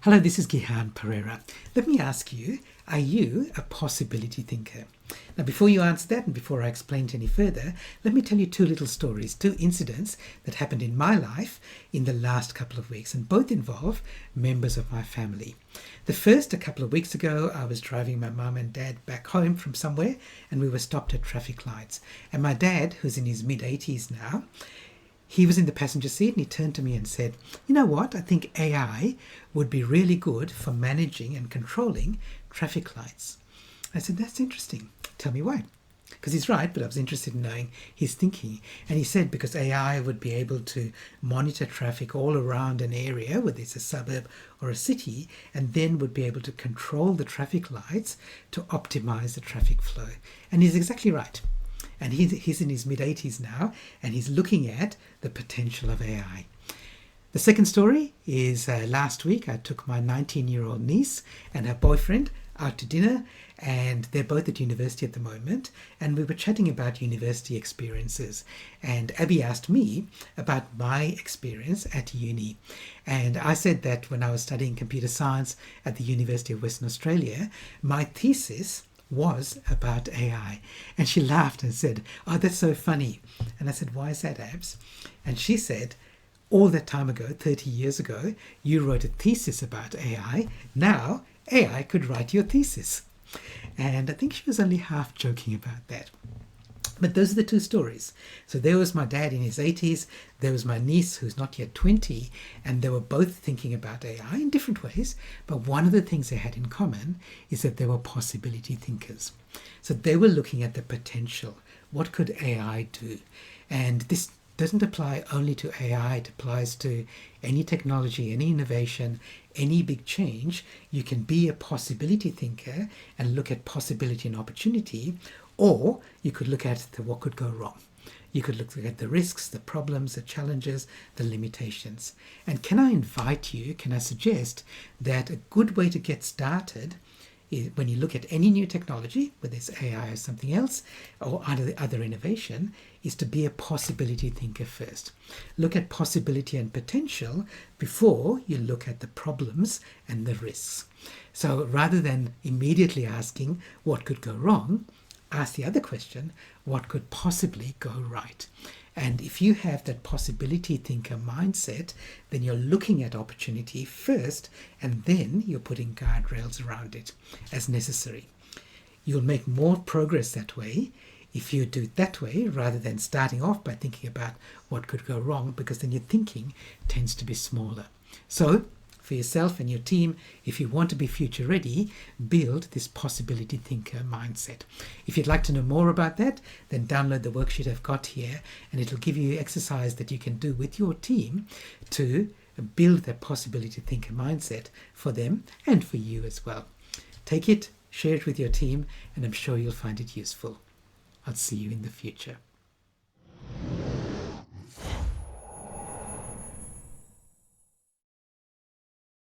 Hello, this is Gihan Pereira. Let me ask you, are you a possibility thinker? Now, before you answer that and before I explain it any further, let me tell you two little stories, two incidents that happened in my life in the last couple of weeks, and both involve members of my family. The first, a couple of weeks ago, I was driving my mum and dad back home from somewhere, and we were stopped at traffic lights. And my dad, who's in his mid-80s now, he was in the passenger seat and he turned to me and said, "You know what? I think AI would be really good for managing and controlling traffic lights." I said, "That's interesting. Tell me why." Because he's right, but I was interested in knowing his thinking. And he said because AI would be able to monitor traffic all around an area, whether it's a suburb or a city, and then would be able to control the traffic lights to optimize the traffic flow. And he's exactly right. And he's in his mid-80s now, and he's looking at the potential of AI. The second story is last week I took my 19-year-old niece and her boyfriend out to dinner, and they're both at university at the moment, and we were chatting about university experiences. And Abby asked me about my experience at uni. And I said that when I was studying computer science at the University of Western Australia, my thesis was about AI. And she laughed and said, "Oh, that's so funny." And I said, "Why is that, Abs?" And she said, "All that time ago, 30 years ago, you wrote a thesis about AI. Now AI could write your thesis." And I think she was only half joking about that. But those are the two stories. So there was my dad in his 80s, there was my niece who's not yet 20, and they were both thinking about AI in different ways. But one of the things they had in common is that they were possibility thinkers. So they were looking at the potential. What could AI do? And this doesn't apply only to AI, it applies to any technology, any innovation, any big change. You can be a possibility thinker and look at possibility and opportunity, or you could look at what could go wrong. You could look at the risks, the problems, the challenges, the limitations. And can I suggest that a good way to get started is when you look at any new technology, whether it's AI or something else, or other innovation, is to be a possibility thinker first. Look at possibility and potential before you look at the problems and the risks. So rather than immediately asking what could go wrong, ask the other question, what could possibly go right? And if you have that possibility thinker mindset, then you're looking at opportunity first, and then you're putting guardrails around it as necessary. You'll make more progress that way if you do it that way, rather than starting off by thinking about what could go wrong, because then your thinking tends to be smaller. So for yourself and your team, if you want to be future ready, build this possibility thinker mindset. If you'd like to know more about that, then download the worksheet I've got here, and it'll give you exercise that you can do with your team to build that possibility thinker mindset for them and for you as well. Take it, share it with your team, and I'm sure you'll find it useful. I'll see you in the future.